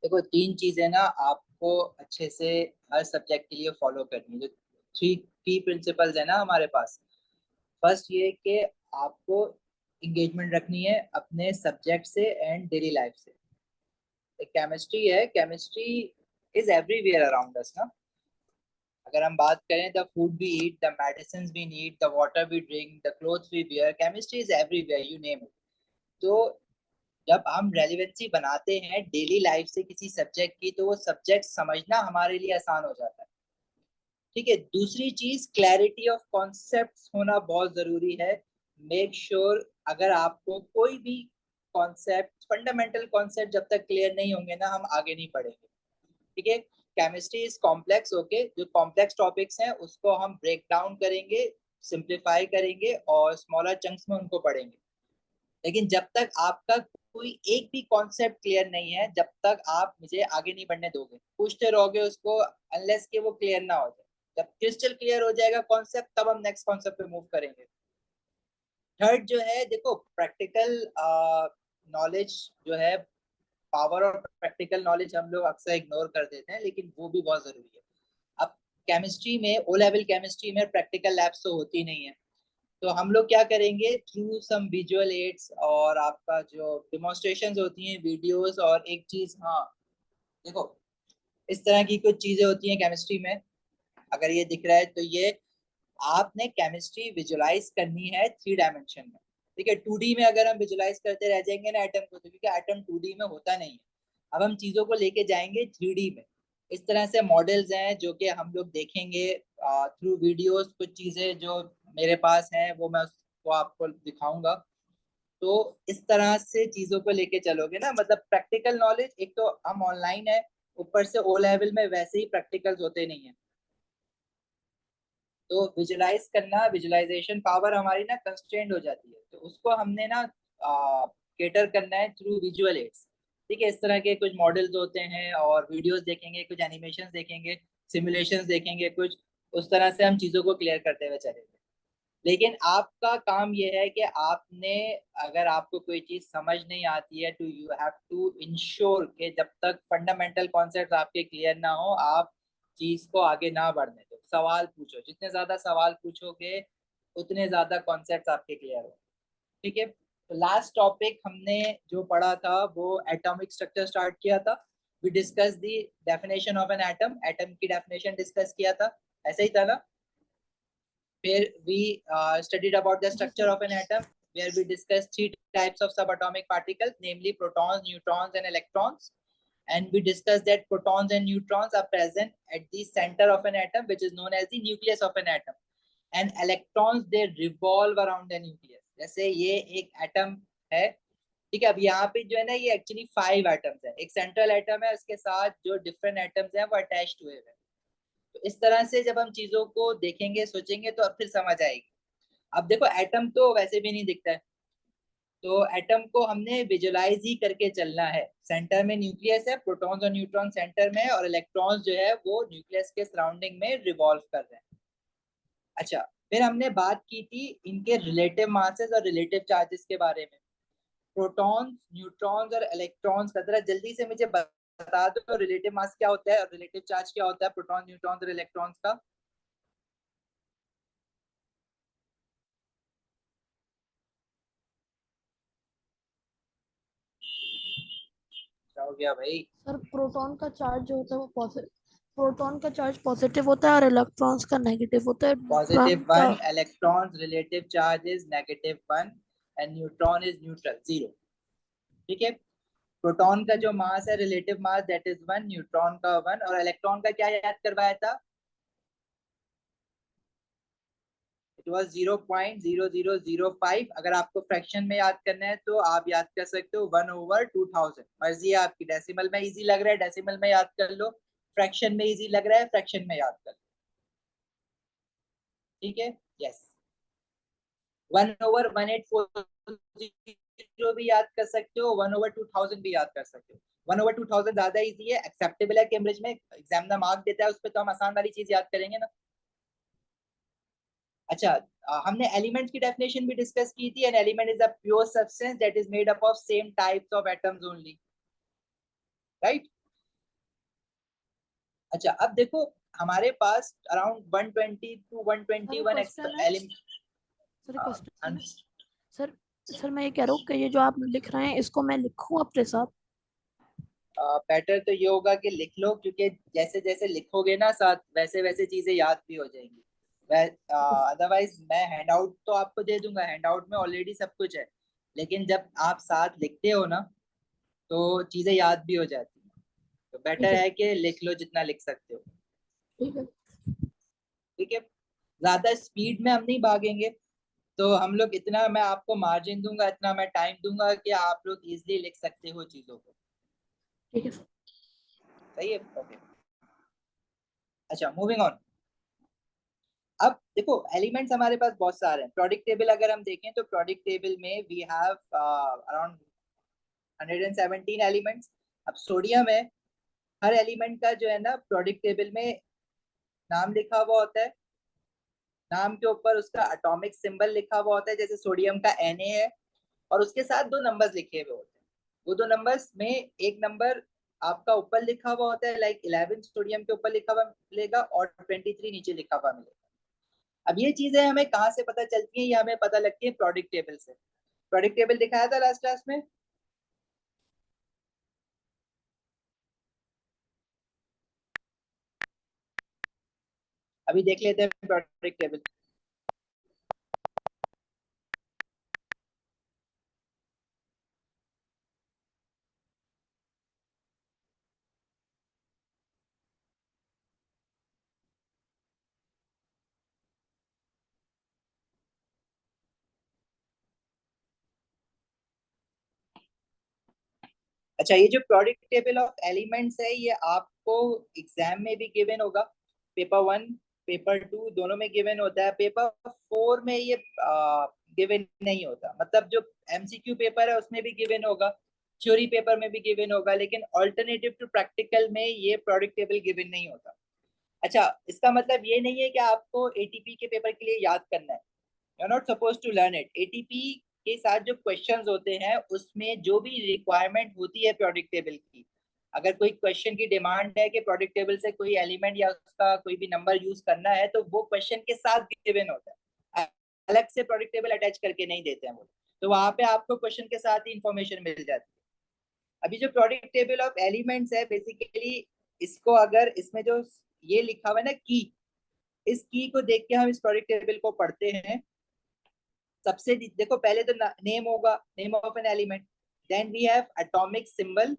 देखो, तीन चीजें ना आपको अच्छे से हर सब्जेक्ट के लिए फॉलो करनी है। जो थ्री की प्रिंसिपल्स है ना हमारे पास। फर्स्ट ये कि आपको इंगेजमेंट रखनी है अपने सब्जेक्ट से एंड डेली लाइफ से। केमिस्ट्री है, chemistry is everywhere around us ना। अगर हम बात करें, the food we eat, the medicine we need, the water we drink, the clothes we wear, chemistry is everywhere, you name it. तो जब हम रेलिवेंसी बनाते हैं डेली लाइफ से किसी सब्जेक्ट की, तो वो सब्जेक्ट समझना हमारे लिए आसान हो जाता है। ठीक है। दूसरी चीज, क्लैरिटी ऑफ कॉन्सेप्ट्स होना बहुत जरूरी है। मेक श्योर अगर आपको कोई भी कॉन्सेप्ट, फंडामेंटल कॉन्सेप्ट जब तक क्लियर नहीं होंगे ना, हम आगे नहीं बढ़ेंगे। ठीक है। Chemistry is complex, okay. जो कॉम्प्लेक्स टॉपिक्स हैं उसको हम ब्रेक डाउन करेंगे, सिंप्लीफाई करेंगे और स्मॉलर चंक्स में उनको पढ़ेंगे। लेकिन जब तक आपका कोई एक भी कॉन्सेप्ट क्लियर नहीं है, जब तक आप मुझे आगे नहीं बढ़ने दोगे, पूछते रहोगे उसको अनलेस कि वो क्लियर ना हो जाए। जब क्रिस्टल क्लियर हो जाएगा कॉन्सेप्ट, तब हम नेक्स्ट कॉन्सेप्ट पे मूव करेंगे। थर्ड जो है, देखो, प्रैक्टिकल नॉलेज जो है, पावर ऑफ प्रैक्टिकल नॉलेज हम लोग अक्सर इग्नोर कर देते हैं, लेकिन वो भी बहुत जरूरी है। अब केमिस्ट्री में, ओ लेवल केमिस्ट्री में प्रैक्टिकल लैब्स तो होती नहीं है। तो हम लोग क्या करेंगे, थ्रू सम विजुअल एड्स और आपका जो डिमॉन्स्ट्रेशंस होती हैं, वीडियोस। और एक चीज, हाँ, देखो, इस तरह की कुछ चीजें होती हैं केमिस्ट्री में। अगर ये दिख रहा है तो ये आपने केमिस्ट्री विजुअलाइज करनी है 3 डायमेंशन में। ठीक है। 2D में अगर हम विजुअलाइज करते रह जाएंगे ना एटम को, तो क्योंकि एटम 2D में होता नहीं है। अब हम चीजों को लेके जाएंगे 3D में। इस तरह से मॉडल्स हैं जो कि हम लोग देखेंगे थ्रू वीडियोस। कुछ चीजें जो मेरे पास हैं वो मैं उसको आपको दिखाऊंगा। तो इस तरह से चीजों को लेके चलोगे ना, मतलब प्रैक्टिकल नॉलेज, एक तो हम ऑनलाइन है, ऊपर से ओ लेवल में वैसे ही प्रैक्टिकल्स होते नहीं है। तो विजुलाइज करना, विजुलाइजेशन पावर हमारी ना कंस्ट्रेंड हो जाती है, तो उसको हमने ना केटर करना है थ्रू विजुअल एड्स। ठीक है। इस तरह के कुछ मॉडल्स होते हैं और वीडियोस देखेंगे, कुछ एनिमेशंस देखेंगे, सिमुलेशंस देखेंगे कुछ। उस तरह से हम चीजों को क्लियर करते हुए चलेंगे। लेकिन आपका काम यह है कि आपने, अगर आपको कोई चीज समझ नहीं आती है, तो यू हैव टू इंश्योर कि जब तक फंडामेंटल कॉन्सेप्ट आपके क्लियर ना हो, आप चीज को आगे ना बढ़ने दो। सवाल पूछो, जितने ज्यादा सवाल पूछोगे उतने ज्यादा कॉन्सेप्ट आपके क्लियर हो। ठीक है। तो लास्ट टॉपिक हमने जो पढ़ा था वो एटॉमिक स्ट्रक्चर स्टार्ट किया था। We discuss the definition of an atom, atom की डेफिनेशन डिस्कस किया था। ऐसा ही था ना। where we studied about the जी structure sir. of an atom, where we discussed 3 types of subatomic particles, namely protons, neutrons, and electrons. And we discussed that protons and neutrons are present at the center of an atom, which is known as the nucleus of an atom. And electrons, they revolve around the nucleus. जैसे ये एक atom है। ठीक है। अब यहाँ पे जो है ना, ये एक्चुअली 5 एटम्स है। एक सेंट्रल एटम है, उसके साथ जो डिफरेंट एटम्स हैं वो अटैच्ड हुए हैं। तो इस तरह से जब हम चीजों को देखेंगे, सोचेंगे, तो अब फिर समझ आएगी। अब देखो, एटम तो वैसे भी नहीं दिखता है, तो एटम को हमने विजुलाइज ही करके चलना है। सेंटर में न्यूक्लियस है, प्रोटॉन्स और न्यूट्रॉन सेंटर में है, और इलेक्ट्रॉन्स जो है वो न्यूक्लियस के सराउंडिंग में रिवॉल्व कर रहे हैं। अच्छा, फिर हमने बात की थी इनके रिलेटिव मासेस और रिलेटिव चार्जेस के बारे में। प्रोटॉन्स, न्यूट्रॉन्स और इलेक्ट्रॉन्स का जरा जल्दी से मुझे बता दो, रिलेटिव मास क्या होता है और रिलेटिव चार्ज क्या होता है प्रोटॉन, न्यूट्रॉन्स और इलेक्ट्रॉन्स का। क्या हो गया भाई? सर प्रोटॉन का चार्ज जो होता है वो पॉजिटिव, प्रोटॉन का चार्ज पॉजिटिव होता है और इलेक्ट्रॉन्स का नेगेटिव होता है। न्यूट्रॉन का +1, electrons relative charge is -1 and neutron is neutral, 0। ठीक है। प्रोटॉन का जो मास है, relative mass, that is 1, neutron का 1, और इलेक्ट्रॉन का क्या याद करवाया था? It was 0.0005। अगर आपको फ्रैक्शन में याद करना है तो आप याद कर सकते हो 1/2000। मर्जी है आपकी, डेसिमल में इजी लग रहा है डेसिमल में याद कर लो, फ्रैक्शन में इजी लग रहा है फ्रैक्शन में याद कर लो। ठीक है। यस। 1/1840 भी याद कर सकते हो, 1/2000 भी याद कर सकते हो। 1/2000 ज्यादा इजी है, एक्सेप्टेबल है, कैम्ब्रिज में एग्जामिनर मार्क देता है उस पर, तो हम आसान वाली चीज याद करेंगे ना। अच्छा, हमने एलिमेंट की डेफिनेशन भी डिस्कस की थी। An element is a pure substance that is made up of same types of atoms only, right. अच्छा अब देखो हमारे पास अराउंड 120 टू 121 क्वेश्चन है सर, क्वेश्चन है सर। सर मैं ये कह रहा हूँ कि ये जो आप लिख रहे हैं इसको मैं लिखूं अपने साथ? बेटर तो ये होगा कि लिख लो, क्योंकि जैसे जैसे लिखोगे ना साथ वैसे वैसे चीजें याद भी हो जाएंगी। ठीक है सर। अदरवाइज मैं हैंडआउट तो आपको दे दूंगा, हैंडआउट में ऑलरेडी सब कुछ है, लेकिन जब आप साथ लिखते हो ना तो चीजें याद भी हो जाती हैं। तो ठीक बेटर है है सर। कि लिख लो जितना लिख सकते हो। ठीक है। ठीक है, ज्यादा स्पीड में हम नहीं भागेंगे, तो हम लोग इतना मैं आपको मार्जिन दूंगा, इतना मैं टाइम दूंगा कि आप लोग इजिली लिख सकते हो चीजों को। ठीक है सर। सही है, ओके। अच्छा मूविंग ऑन। अब देखो एलिमेंट्स हमारे पास बहुत सारे हैं। प्रोडक्ट टेबल अगर हम देखें तो प्रोडक्ट टेबल में वी हैव अराउंड 117 एलिमेंट्स। अब सोडियम है, हर एलिमेंट का जो है ना प्रोडक्ट टेबल में नाम लिखा हुआ होता है। नाम के ऊपर उसका एटॉमिक सिंबल लिखा हुआ होता है, जैसे सोडियम का Na है, और उसके साथ दो नंबर्स लिखे हुए होते हैं। वो दो नंबर्स में एक नंबर आपका ऊपर लिखा हुआ होता है, लाइक 11 सोडियम के ऊपर लिखा हुआ मिलेगा और 23 नीचे लिखा हुआ मिलेगा। अब ये चीजें हमें कहाँ से पता चलती हैं? ये हमें पता लगती है प्रोडक्ट टेबल से। प्रोडक्ट टेबल दिखाया था लास्ट क्लास में। अभी देख लेते हैं प्रोडक्ट टेबल। अच्छा ये जो प्रोडक्ट टेबल ऑफ एलिमेंट्स है ये आपको एग्जाम में भी गिवन होगा। पेपर 1 पेपर 2 दोनों में गिवन होता है। पेपर 4 में ये गिवन नहीं होता, मतलब जो एमसीक्यू पेपर है उसमें भी गिवन होगा, थ्योरी पेपर में भी गिवन होगा, लेकिन ऑल्टरनेटिव टू प्रैक्टिकल में ये प्रोडक्ट टेबल गिवन नहीं होता। अच्छा इसका मतलब ये नहीं है कि आपको एटीपी के पेपर के लिए याद करना है। You are not suppose to learn it. ATP के साथ जो क्वेश्चंस होते हैं उसमें जो भी रिक्वायरमेंट होती है प्रोडक्ट टेबल की, अगर कोई क्वेश्चन की डिमांड है कि प्रोडक्ट टेबल से कोई एलिमेंट या उसका कोई भी नंबर यूज करना है, तो वो क्वेश्चन के साथ गिवन होता है, अलग से प्रोडक्ट टेबल अटैच करके नहीं देते हैं वो। तो वहां पे आपको क्वेश्चन के साथ ही इंफॉर्मेशन मिल जाती है। अभी जो प्रोडक्ट टेबल ऑफ एलिमेंट्स है बेसिकली, इसको अगर इसमें जो ये लिखा हुआ है ना की, इस की को देख के हम इस प्रोडक्ट टेबल को पढ़ते हैं। सबसे देखो पहले तो नेम होगा, name of an element, then we have atomic symbol.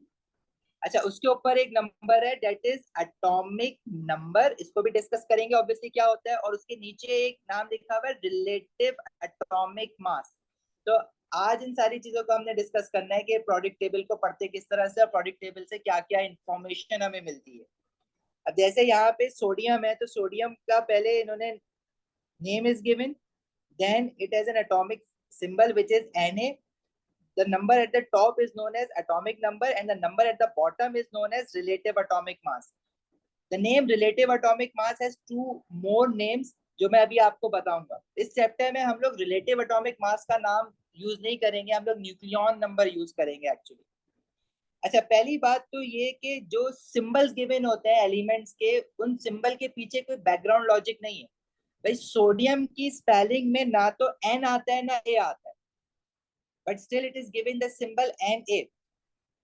अच्छा उसके ऊपर एक नंबर है दैट इज एटॉमिक नंबर, इसको भी डिस्कस करेंगे ऑब्वियसली क्या होता है, और उसके नीचे एक नाम लिखा हुआ है रिलेटिव एटॉमिक मास। तो आज इन सारी चीजों को हमने डिस्कस करना है कि प्रोडक्ट टेबल को पढ़ते किस तरह से और प्रोडक्ट टेबल से क्या क्या इंफॉर्मेशन हमें मिलती है। अब जैसे यहाँ पे सोडियम है, तो सोडियम का पहले इन्होंने name is given, then it has an atomic symbol which is Na. The number at the top is known as atomic number and the number at the bottom is known as relative atomic mass. The name relative atomic mass has two more names जो मैं अभी आपको बताऊंगा। इस chapter में हम लोग relative atomic mass का नाम यूज नहीं करेंगे, हम लोग न्यूक्लियन नंबर यूज करेंगे एक्चुअली। अच्छा पहली बात तो ये कि जो सिंबल्स गिवन होते हैं एलिमेंट्स के, उन सिंबल के पीछे कोई बैकग्राउंड लॉजिक नहीं है। भाई सोडियम की स्पेलिंग में ना तो एन आता है ना ए आता है, but still it is given the symbol Na.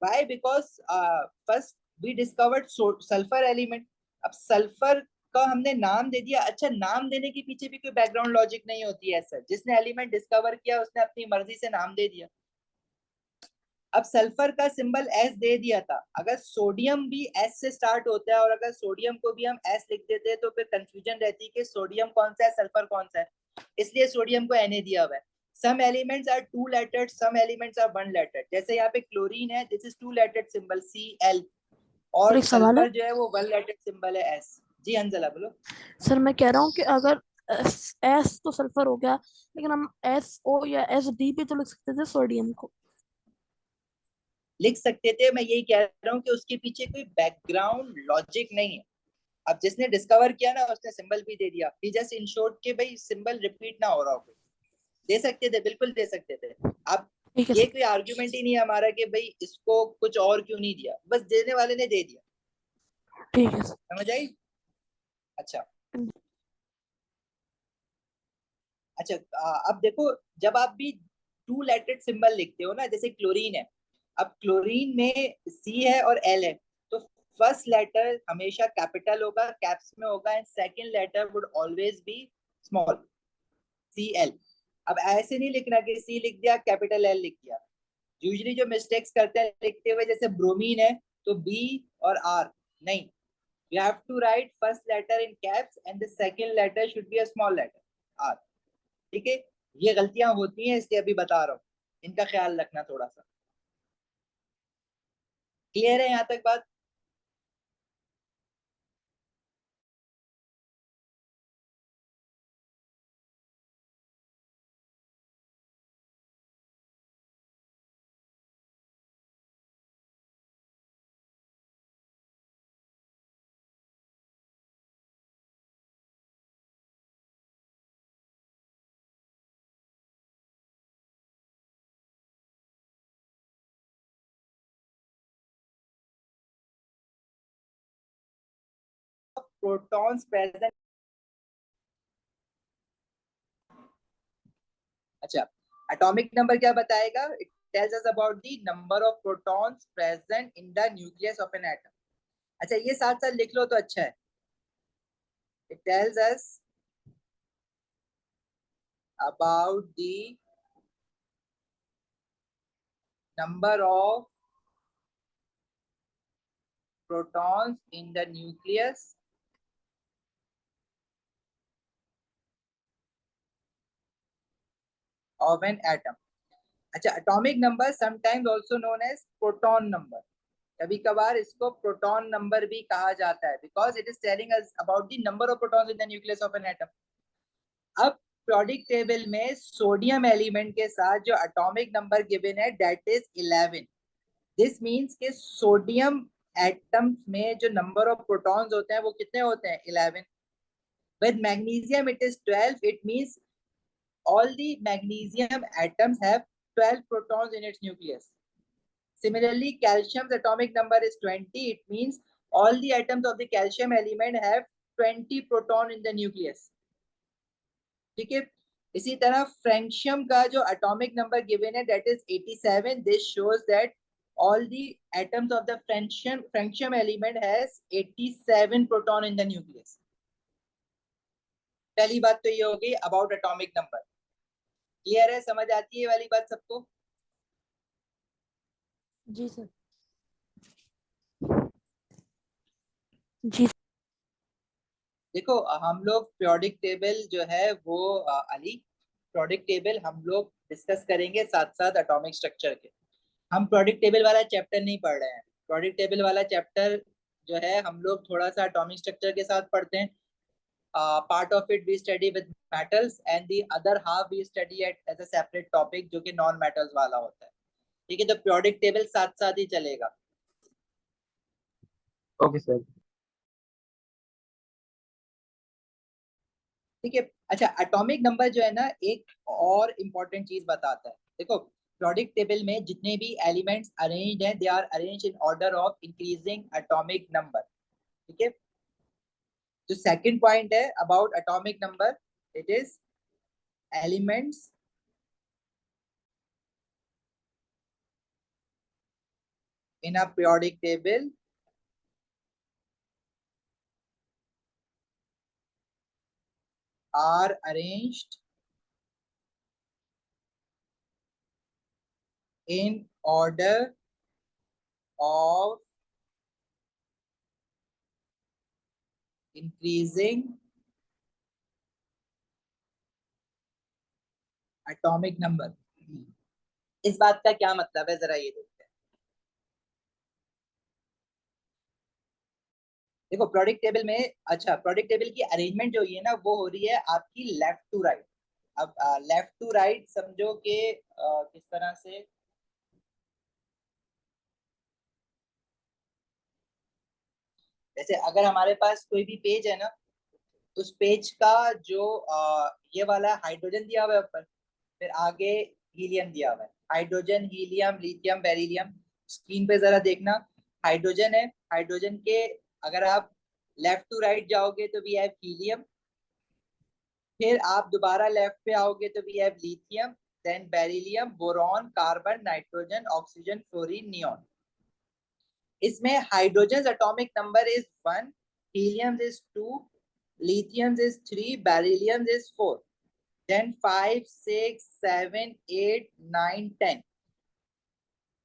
Why? Because first we discovered sulfur element. अब सल्फर का हमने नाम दे दिया। अच्छा नाम देने के पीछे भी कोई बैकग्राउंड लॉजिक नहीं होती है सर, जिसने एलिमेंट डिस्कवर किया उसने अपनी मर्जी से नाम दे दिया। अब सल्फर का सिंबल एस दे दिया था, अगर सोडियम भी एस से स्टार्ट होता है और अगर सोडियम को भी हम एस लिख देते हैं तो फिर कंफ्यूजन रहती है कि सोडियम कौन सा है सल्फर कौन सा है, इसलिए सोडियम को Na दिया हुआ है। Some elements are two lettered, some elements are one lettered, जैसे यहाँ पे क्लोरीन है, this is two lettered symbol Cl, sir और एक सवाल है। सल्फर जो है वो वन लेटर्ड सिंबल है S। जी अंजला बोलो। सर मैं कह रहा हूँ कि अगर एस तो सल्फर हो गया, लेकिन हम एस ओ या एस डी भी तो लिख सकते थे सोडियम को। लिख सकते थे, मैं यही कह रहा हूँ कि उसके पीछे कोई बैकग्राउंड लॉजिक नहीं है। अब जिसने डिस्कवर किया ना उसने सिंबल भी दे दिया, ही जस्ट इंश्योर्ड कि भाई सिंबल रिपीट ना हो रहा हो। दे सकते थे, बिल्कुल दे सकते थे। अब ठीक है ये सर। कोई आर्ग्यूमेंट ही नहीं है हमारा कि भाई इसको कुछ और क्यों नहीं दिया, बस देने वाले ने दे दिया। ठीक है सर। समझ आई? अच्छा अच्छा, अब देखो, जब आप भी टू लेटेड सिंबल लिखते हो ना, जैसे क्लोरीन है, अब क्लोरीन में सी है और एल है, तो फर्स्ट लेटर हमेशा कैपिटल होगा, कैप्स में होगा, and second letter would always be small, C L. अब ऐसे नहीं लिखना कि सी लिख दिया कैपिटल एल लिख दिया। यूजुअली जो मिस्टेक्स करते हैं लिखते हुए, जैसे ब्रोमीन है तो बी और आर, नहीं, you have to write first letter in caps and the second letter should be a small letter r। ठीक है, ये गलतियां होती हैं इसलिए अभी बता रहा हूँ, इनका ख्याल रखना थोड़ा सा। क्लियर है यहाँ तक बात? Protons present. अच्छा, एटॉमिक नंबर क्या बताएगा? It tells us about the number of protons present in the nucleus of an atom. अच्छा, ये साथ साथ लिख लो तो अच्छा है। It tells us about the number of protons in the nucleus of an atom। अच्छा, atomic number sometimes also known as proton number, कभी कभार इसको प्रोटॉन नंबर भी कहा जाता है, because it is telling us about the number of protons in the nucleus of an atom. अब periodic table में सोडियम एलिमेंट के साथ जो एटॉमिक नंबर गिवन है दैट इज 11। दिस मींस के सोडियम एटम्स में जो नंबर ऑफ प्रोटॉन्स होते हैं वो कितने होते हैं? 11। With magnesium it is 12। It means all the magnesium atoms have 12 protons in its nucleus। Similarly, calcium's atomic number is 20। It means all the atoms of the calcium element have 20 proton in the nucleus। ठीक है, इसी तरह francium का जो atomic number given है that is 87। This shows that all the atoms of the francium element has 87 proton in the nucleus। पहली बात तो ये होगी अबाउट एटॉमिक नंबर। क्लियर है? समझ आती है ये वाली बात सबको? जी सर। जी देखो, हम लोग periodic टेबल जो है वो अली, periodic टेबल हम लोग डिस्कस करेंगे साथ साथ एटॉमिक स्ट्रक्चर के। हम periodic टेबल वाला चैप्टर नहीं पढ़ रहे हैं। periodic टेबल वाला चैप्टर जो है हम लोग थोड़ा सा एटॉमिक स्ट्रक्चर के साथ पढ़ते हैं। Part of it we study with metals and the other half we study at as a separate topic जो कि नॉन मेटल्स वाला होता है। ठीक है, तो periodic टेबल साथ साथ ही चलेगा। Okay sir. ठीक है। अच्छा, एटॉमिक नंबर जो है ना एक और इम्पोर्टेंट चीज बताता है। देखो, periodic टेबल में जितने भी एलिमेंट्स अरेंज्ड हैं they are arranged in order of increasing atomic number. ठीक है, जो सेकंड पॉइंट है about atomic number, it is elements in a periodic table are arranged in order of increasing atomic number। इस बात का क्या मतलब है जरा ये देखते हैं। देखो, प्रोडक्ट टेबल में, अच्छा, प्रोडक्ट टेबल की अरेंजमेंट जो है ना वो हो रही है आपकी लेफ्ट टू राइट। अब लेफ्ट टू राइट समझो कि किस तरह से, जैसे अगर हमारे पास कोई भी पेज है ना, उस पेज का जो ये वाला हाइड्रोजन दिया हुआ है ऊपर, फिर आगे हीलियम दिया हुआ है, hydrogen, helium, lithium, beryllium. Screen पे जरा देखना, हाइड्रोजन है, हाइड्रोजन के अगर आप लेफ्ट टू राइट जाओगे तो वी हैव हीलियम, फिर आप दोबारा लेफ्ट पे आओगे तो we have lithium, then beryllium, boron, carbon, nitrogen, oxygen, fluorine, neon. इसमें hydrogen atomic number is 1, helium is 2, lithium is 3, beryllium is 4, then 5, 6, 7, 8, 9, 10,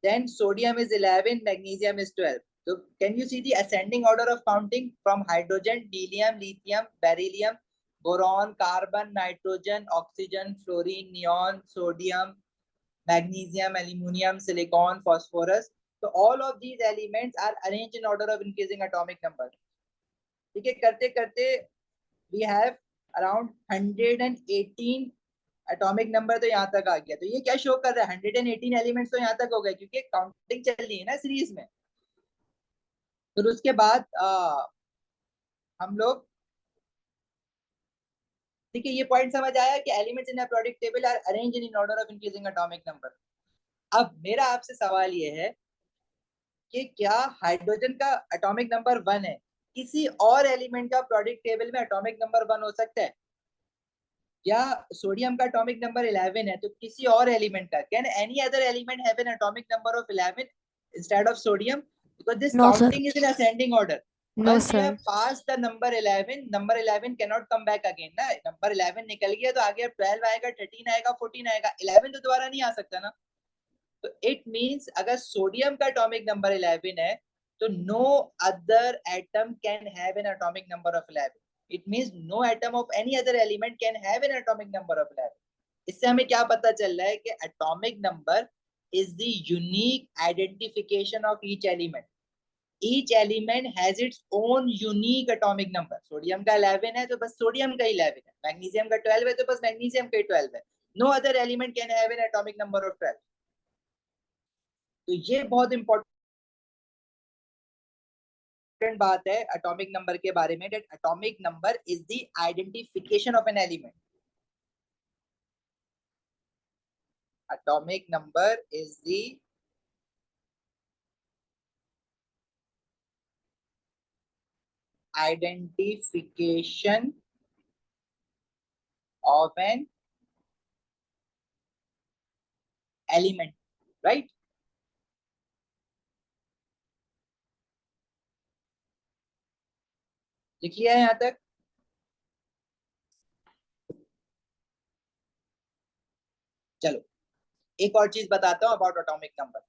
then sodium is 11, magnesium is 12. So can you see the ascending order of counting from hydrogen, helium, lithium, beryllium, boron, carbon, nitrogen, oxygen, fluorine, neon, sodium, magnesium, aluminum, silicon, phosphorus. So all of these elements are arranged in order of increasing atomic number. ठीक है, करते करते we have around 118 atomic number तो यहाँ तक आ गया। तो ये क्या शो कर रहा है, 118 एलिमेंट्स तो यहाँ तक हो गए क्योंकि काउंटिंग चल रही है ना सीरीज में। फिर उसके बाद हम लोग, ठीक है, ये पॉइंट समझ आया कि elements in a periodic table are arranged in order of increasing atomic number. अब मेरा आपसे सवाल ये है कि क्या हाइड्रोजन का एटॉमिक नंबर 1 है, किसी और एलिमेंट का पीरियोडिक टेबल में एटॉमिक नंबर 1 हो सकता है? या सोडियम का एटॉमिक नंबर 11 है तो किसी और एलिमेंट का, can any other element have an atomic number of 11 instead of sodium? Because this No, sir. counting is in ascending order. No, Once you sir. have passed the number 11, number 11 cannot come back again ना। number 11 निकल गया तो आगे 12 आएगा, 13 आएगा, 14 आएगा, 11 तो दोबारा नहीं आ सकता ना। तो इट मींस अगर सोडियम का एटॉमिक नंबर 11 है तो no other atom can have an atomic number of 11। It means no atom of any other element can have an atomic number of 11। इससे हमें क्या पता चल रहा है कि atomic number is the unique identification of each element. Each element has its own unique atomic number. Sodium का 11 है तो बस सोडियम का 11 है, मैग्नीशियम का 12 है तो बस मैग्नीशियम का 12 है। No other element can have an atomic number of 12। तो ये बहुत इंपॉर्टेंट बात है एटॉमिक नंबर के बारे में, that atomic number is the identification of an element. atomic number is the identification of an element, right? लिख लिया है यहां तक? चलो एक और चीज बताता हूं अबाउट एटॉमिक नंबर।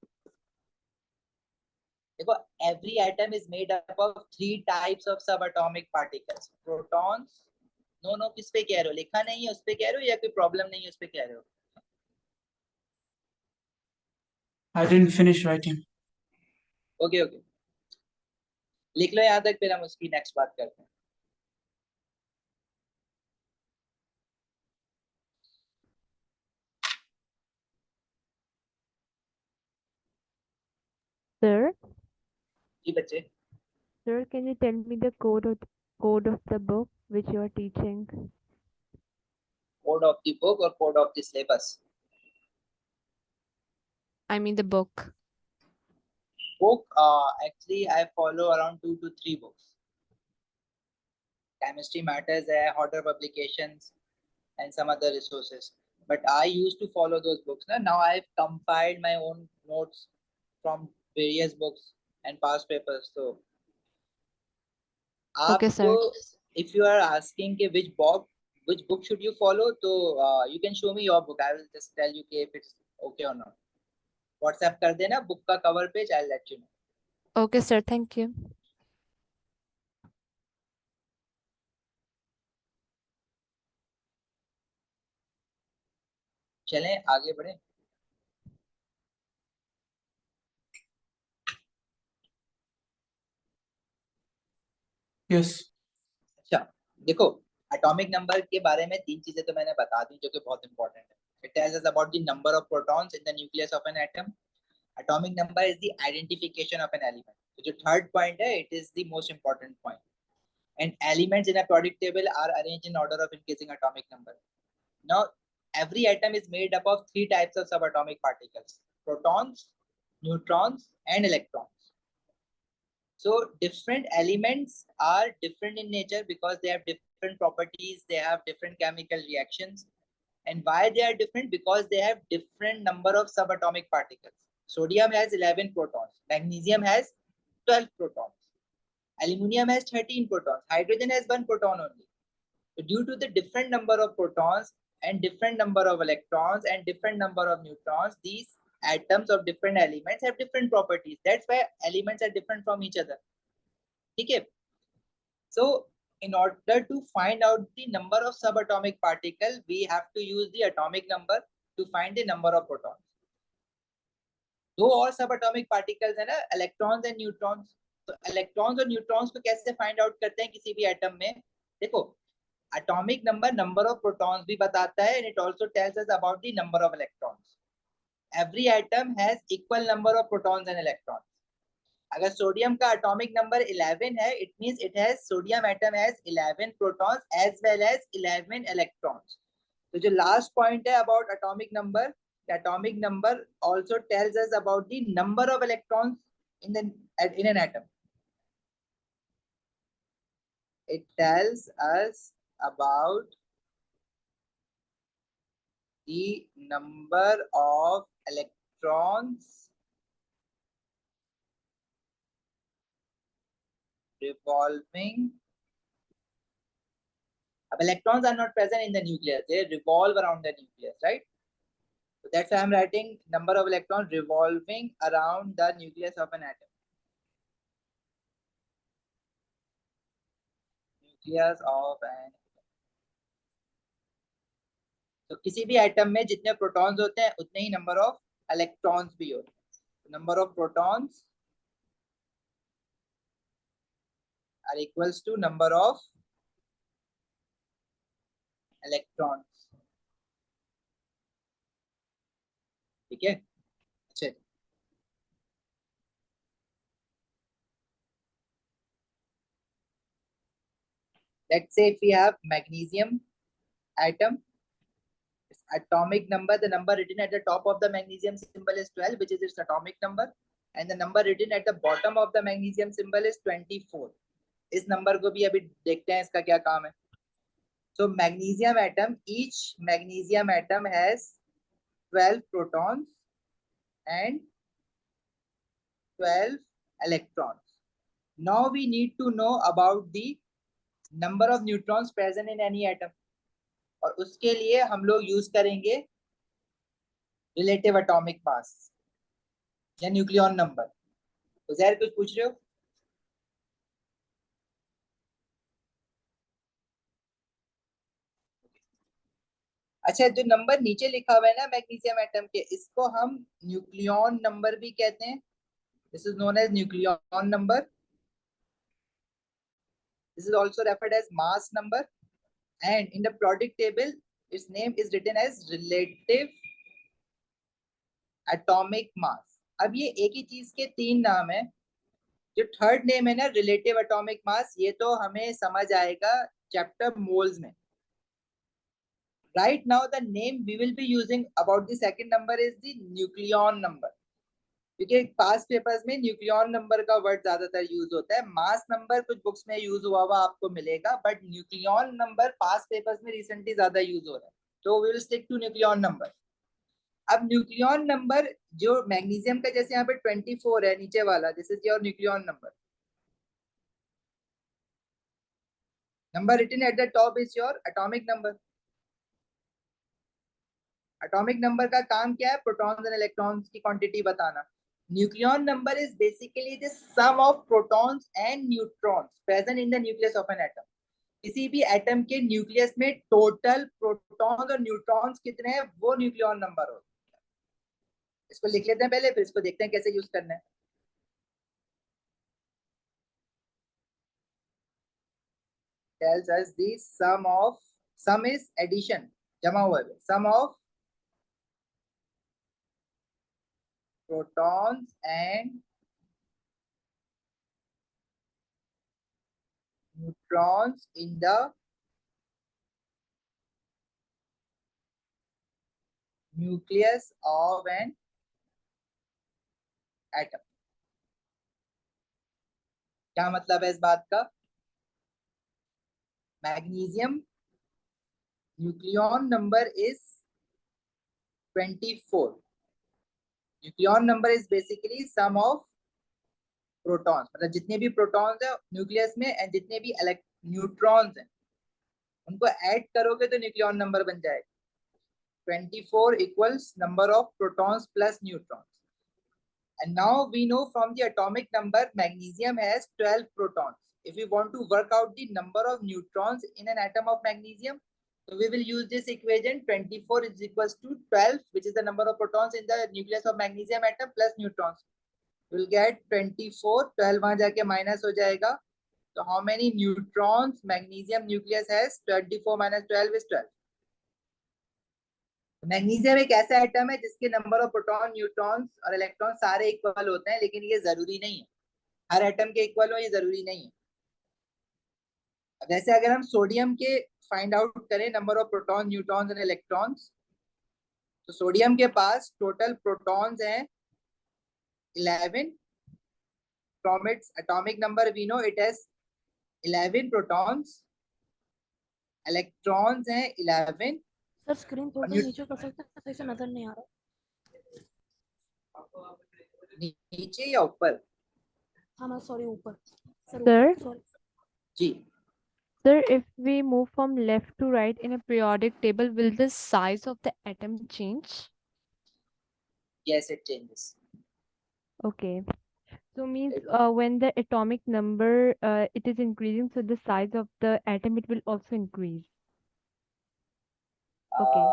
देखो, every atom is made up of 3 types of sub atomic particles, protons. No no, किस पे कह रहे हो, लिखा नहीं है उस पे कह रहे हो या कोई प्रॉब्लम नहीं है उस पे कह रहे हो? I didn't finish writing. Okay okay, लिख लो यहां तक, फिर हम उसकी नेक्स्ट बात करते हैं। Sir, जी बच्चे, sir, can you tell me the code of the book which you are teaching? Code of the book और code of the syllabus? I mean the book. Book, actually I follow around 2 to 3 books. Chemistry Matters है, Hodder Publications and some other resources, but I used to follow those books na. Now I've compiled my own notes from various books and past papers. So Okay, sir. if you are asking कि which book should you follow, so you can show me your book. I will just tell you if it's okay or not. WhatsApp कर देना book का cover page, I'll let you know. Okay, sir. Thank you. चलें आगे बढ़े। Yes. अच्छा देखो, atomic number के बारे में 3 चीजें तो मैंने बता दी जो कि बहुत इंपॉर्टेंट है। It tells us about the number of protons in the nucleus of an atom. Atomic number is the identification of an element. तो जो थर्ड पॉइंट है, it is the most important point. And elements in a periodic table are arranged in order of increasing atomic number. Now every atom is made up of 3 types of subatomic particles: protons, neutrons and electrons. So different elements are different in nature because they have different properties, they have different chemical reactions. And why they are different? Because they have different number of subatomic particles. Sodium has 11 protons, magnesium has 12 protons, aluminum has 13 protons, hydrogen has 1 proton only. So due to the different number of protons and different number of electrons and different number of neutrons, these atoms of different elements have different properties. That's why elements are different from each other. Okay. So in order to find out the number of subatomic particles, we have to use the atomic number to find the number of protons. दो और subatomic particles है ना, electrons and neutrons. तो electrons और neutrons को कैसे find out करते हैं किसी भी atom में? देखो, atomic number of protons भी बताता है, and it also tells us about the number of electrons. Every atom has equal number of protons and electrons. अगर सोडियम का एटॉमिक नंबर 11 है, it means it has sodium atom has 11 protons as well as 11 electrons. तो जो last point है about atomic number, atomic number also tells us about the number of electrons in an atom. It tells us about the number of electrons revolving. Electrons are not present in the nucleus, they revolve around the nucleus, right? So that's why I'm writing number of electrons revolving around the nucleus of an atom. Nucleus of an atom. तो किसी भी atom में जितने protons होते हैं उतने ही number of electrons भी होते हैं. Number of protons are equals to number of electrons. ठीक है. अच्छा, let's say if we have magnesium atom, its atomic number, the number written at the top of the magnesium symbol is 12, which is its atomic number, and the number written at the bottom of the magnesium symbol is 24. इस number को भी अभी देखते हैं इसका क्या काम है. So magnesium atom, each magnesium atom has 12 protons and 12 electrons. Now we need to know about the number of neutrons present in any atom. और उसके लिए हम लोग यूज करेंगे रिलेटिव एटॉमिक मास या न्यूक्लियॉन नंबर. तो जहर कुछ पूछ रहे हो? अच्छा, जो नंबर नीचे लिखा हुआ है ना मैग्नीशियम एटम के, इसको हम न्यूक्लियॉन नंबर भी कहते हैं. This is known as nucleon number. This is also referred as mass number, and in the periodic table its name is written as relative atomic mass. अब ये एक ही चीज के तीन नाम है. जो थर्ड नेम है ना रिलेटिव एटॉमिक मास, ये तो हमें समझ आएगा चैप्टर मोल्स में. Right now the name we will be using about the second number is the nucleon number, क्योंकि पास्ट पेपर्स में न्यूक्लियॉन नंबर का वर्ड ज्यादातर यूज होता है. मास नंबर कुछ बुक्स में यूज हुआ हुआ आपको मिलेगा, but nucleon number past papers में रिसेंटली ज्यादा यूज हो रहा है. तो we will stick to nucleon number. अब न्यूक्लियॉन नंबर जो मैग्नीशियम का, जैसे यहाँ पे 24 है नीचे वाला, this is your nucleon number. Number written at the top is your atomic number. Atomic number का काम क्या है? प्रोटॉन्स एंड इलेक्ट्रॉन्स की क्वांटिटी बताना. Nucleon number is basically the sum of protons and neutrons present in the nucleus of an atom. किसी भी atom के nucleus में टोटल प्रोटॉन्स और न्यूट्रॉन्स कितने हैं, वो न्यूक्लियॉन नंबर होता है. इसको लिख लेते हैं पहले, फिर इसको देखते हैं कैसे यूज करना है. tells us the sum is addition, जमा हुआ है, sum of protons and neutrons in the nucleus of an atom. क्या मतलब है इस बात का? Magnesium nucleon number is 24. Nucleon number is basically sum of protons, मतलब जितने भी प्रोटॉन्स है न्यूक्लियस में एंड जितने भी न्यूट्रॉन्स हैं उनको ऐड करोगे तो न्यूक्लियॉन नंबर बन जाएगा. 24 equals number of protons plus neutrons. And now we know from the atomic number magnesium has 12 protons. If we want to work out the number of neutrons in an atom of magnesium, so we will use this equation. 24 is equals to 12, which is the number of protons in the nucleus of magnesium atom plus neutrons. We will get 24, 12 वहां जाके minus हो जाएगा. So how many neutrons magnesium nucleus has? 24 minus 12 is 12. Magnesium एक ऐसा atom है जिसके number of proton, neutrons और electron सारे इक्वल होते हैं, लेकिन ये जरूरी नहीं है. हर एटम के इक्वल हो ये जरूरी नहीं है. जैसे अगर हम सोडियम के फाइंड आउट करें number of proton, neutrons and electrons, तो सोडियम के पास टोटल प्रोटॉन्स हैं 11. From its atomic number we know it has 11 protons. Electrons हैं 11. सर स्क्रीन थोड़ा नीचे कर सकते हैं, सही से नजर नहीं आ रहा. नीचे या ऊपर? हाँ ना, सॉरी, ऊपर. Sir? सॉरी. जी. Sir, if we move from left to right in a periodic table, will the size of the atom change? Yes, it changes. Okay. So means when the atomic number it is increasing, so the size of the atom it will also increase. Okay.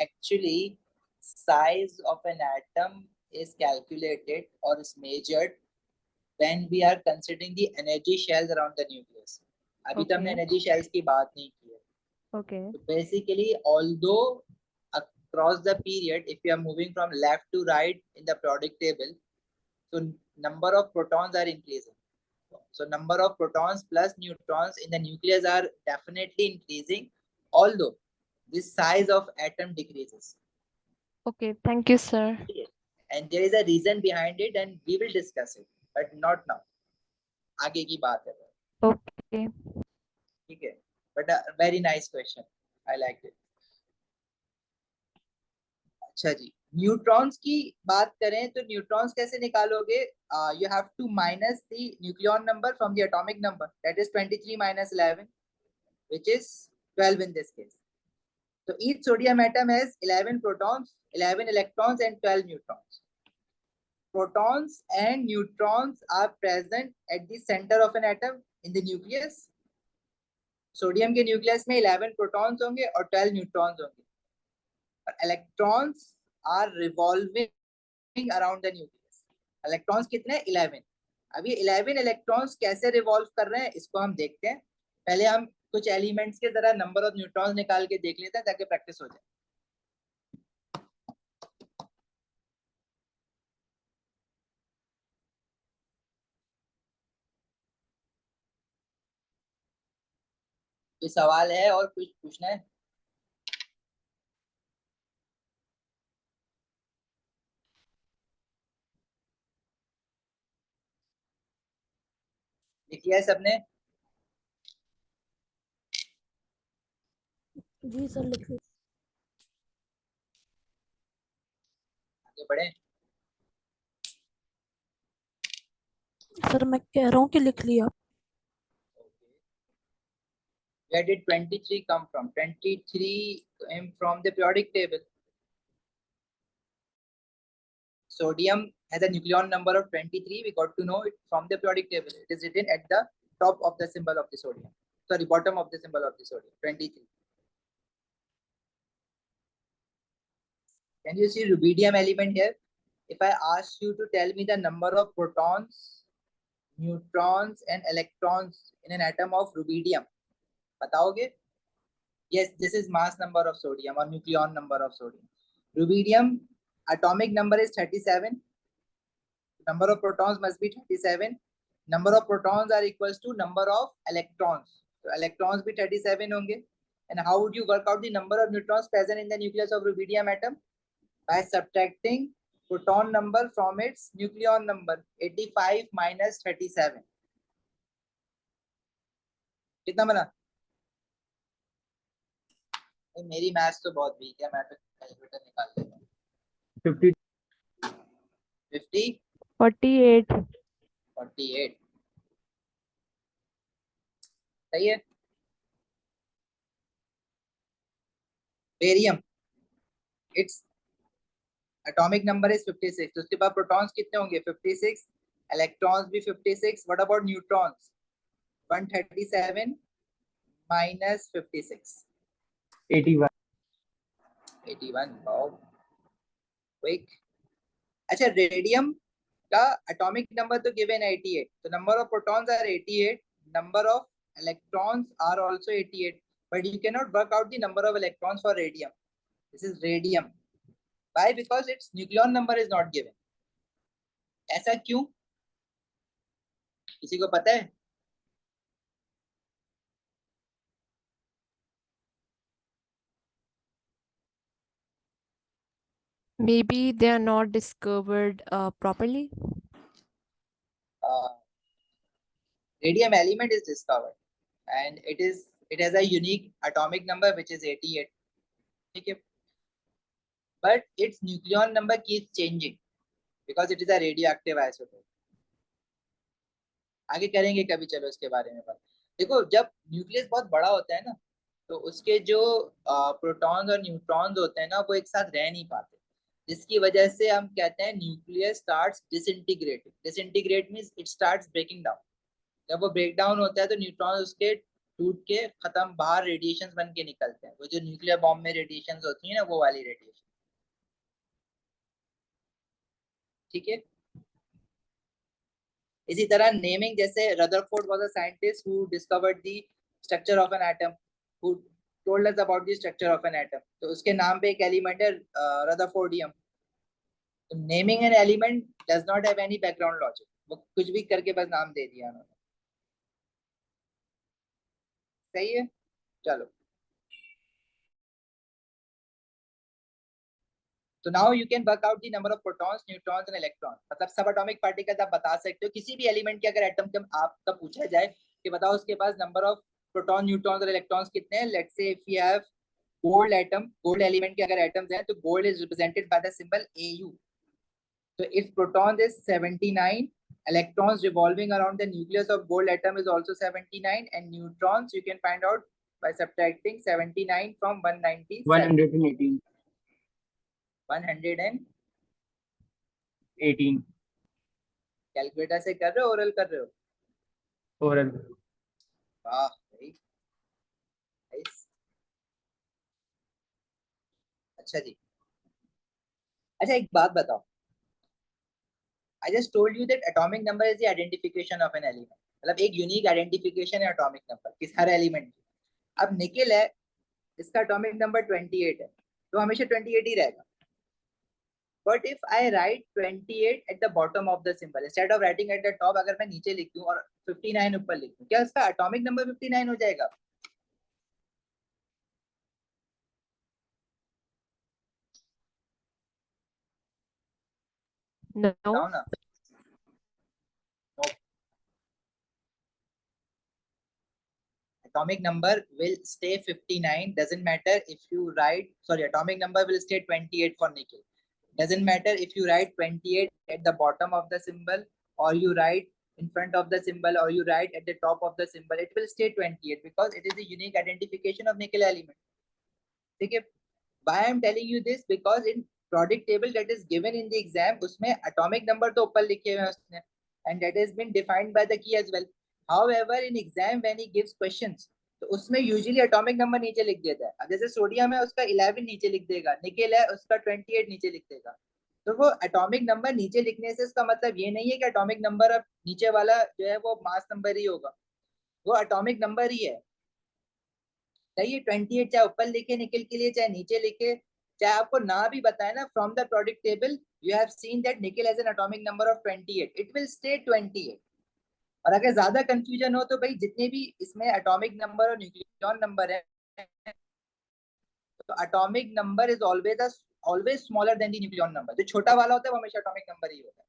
Actually, size of an atom is calculated or is measured when we are considering the energy shells around the nucleus. अभी तो हमने Okay. energy shells की बात नहीं की है. Okay. So basically, although across the period, if we are moving from left to right in the periodic table, so number of protons are increasing. So number of protons plus neutrons in the nucleus are definitely increasing, although the size of atom decreases. Okay. Thank you, sir. And there is a reason behind it, and we will discuss it, but not now. आगे की बात है. Okay. ठीक है. But a very nice question. I liked it. अच्छा जी, neutrons की बात करें तो न्यूट्रॉन्स कैसे निकालोगे? You have to minus the nucleon number from the atomic number. That is 23 minus 11, which is 12 in this case. So each sodium atom has 11 protons, 11 electrons, and 12 neutrons. Protons and neutrons are present at the center of an atom in the nucleus. Sodium के nucleus में 11 protons होंगे और 12 neutrons होंगे. और electrons are revolving around the nucleus. Electrons कितने हैं? 11. अब ये 11 इलेक्ट्रॉन्स कैसे रिवॉल्व कर रहे हैं इसको हम देखते हैं. पहले हम कुछ एलिमेंट्स के जरा नंबर ऑफ न्यूट्रॉन्स निकाल के देख लेते हैं ताकि प्रैक्टिस हो जाए. कोई सवाल है और कुछ पूछना है? लिख लिया है सबने? जी सर, लिख लीजिए. आगे बढ़े. सर मैं कह रहा हूँ कि लिख लिया. Where did 23 come from? 23 came from the periodic table. Sodium has a nucleon number of 23. We got to know it from the periodic table. It is written at the top of the symbol of the sodium. Sorry, bottom of the symbol of the sodium. 23. Can you see rubidium element here? If I ask you to tell me the number of protons, neutrons, and electrons in an atom of rubidium, बताओगे? Yes, this is mass number of sodium or nucleon number of sodium. Rubidium atomic number is 37. Number of protons must be 37. Number of protons are equals to number of electrons. So electrons be 37 होंगे. And how would you work out the number of neutrons present in the nucleus of rubidium atom? By subtracting proton number from its nucleon number. 85 minus 37. कितना बना? मेरी maths तो बहुत week है, मैं तो calculator निकाल लेता हूँ। 50 50 48 48 सही है। Barium, it's atomic number is 56, तो उसके बाद प्रोटॉन्स कितने होंगे? 56, इलेक्ट्रॉन्स भी 56। What about neutrons? 137 minus 56, 81 81। Wow, quick. अच्छा, रेडियम का एटॉमिक नंबर तो गिवन है 88, तो number of protons are 88, number of electrons are also 88, but you cannot work out the number of electrons for radium. This is radium. Why? Because its nucleon number is not given. ऐसा क्यों? किसी को पता है? Maybe they are not discovered properly. Radium element is discovered and it has a unique atomic number which is 88. ठीक है, but its nucleon number keeps changing because it is a radioactive isotope. आगे करेंगे कभी, चलो इसके बारे में बात। देखो, जब न्यूक्लियस बहुत बड़ा होता है ना, तो उसके जो प्रोटॉन्स और न्यूट्रॉन्स होते हैं ना, वो एक साथ रह नहीं पाते, जिसकी वजह से हम कहते हैं nucleus starts disintegrating. Disintegrate means it starts breaking down. जब वो ब्रेक डाउन होता है तो न्यूट्रॉन उसके टूट के खत्म, बाहर रेडिएशंस बन के निकलते हैं। वो जो न्यूक्लियर बॉम्ब में रेडिएशंस होती है ना, वो वाली रेडिएशन। ठीक है, इसी तरह नेमिंग, जैसे Rutherford was a scientist who discovered the structure of an atom, who told us about the structure of an atom, तो उसके नाम पे एक एलिमेंट है रदरफोर्डियम। तो naming an element does not have any background logic, वो कुछ भी करके बस नाम दे दिया उन्होंने। सही है, चलो। तो now you can work out the number of protons, neutrons and electrons. मतलब सब एटॉमिक पार्टिकल्स आप बता सकते हो। किसी भी एलिमेंट के अगर एटम कम आपका पूछा जाए कि बताओ उसके पास नंबर ऑफ प्रोटॉन, न्यूट्रॉन्स और इलेक्ट्रॉन्स कितने हैं, let's say if you have gold atom, gold element के अगर एटम्स हैं, तो gold is represented by the symbol AU। तो if proton is 79, electrons revolving around the nucleus of gold atom is also 79, and neutrons you can find out by subtracting 79 from 197. 118 18 calculator से कर रहे हो, oral कर रहे हो? oral वाह भाई, नाइस। अच्छा जी, अच्छा एक बात बताओ, I just told you that atomic number is the identification of an element. मतलब एक यूनिक आइडेंटिफिकेशन है एटॉमिक नंबर किस हर एलिमेंट की। अब निकेल है, इसका एटॉमिक नंबर 28 है, तो हमेशा 28 ही रहेगा। But if I write 28 at the bottom of the symbol instead of writing at the top, अगर मैं नीचे लिख दूं और 59 ऊपर लिख दूं, क्या इसका एटॉमिक नंबर 59 हो जाएगा? No. बताओ ना। Atomic number will stay 59, doesn't matter if you write, sorry, atomic number will stay 28 for nickel. Doesn't matter if you write 28 at the bottom of the symbol, or you write in front of the symbol, or you write at the top of the symbol, it will stay 28 because it is a unique identification of nickel element. Okay, why I am telling you this? Because in product table that is given in the exam, उसमें atomic number तो ऊपर लिखे हुए हैं उसने, and that has been defined by the key as well. However, in exam when he gives questions, तो उसमें usually atomic number नीचे लिख देता है। अब जैसे सोडियम है उसका 11 नीचे लिख देगा, निकेल है उसका 28 नीचे लिख देगा। तो वो एटॉमिक नंबर नीचे लिखने से इसका मतलब ये नहीं है कि एटॉमिक नंबर अब नीचे वाला जो है वो मास नंबर ही होगा, वो एटॉमिक नंबर ही है। सही है, 28 चाहे ऊपर लिखे निकल के लिए, चाहे नीचे लिखे, चाहे आपको ना भी बताए ना, from the product table you have seen that nickel has an atomic number of 28, it will stay 28। और अगर ज्यादा कंफ्यूजन हो तो भाई जितने भी इसमें एटॉमिक नंबर और न्यूक्लियन नंबर है, तो atomic number is always smaller than the nucleon number. जो छोटा वाला होता है वो हमेशा एटॉमिक नंबर ही होता है,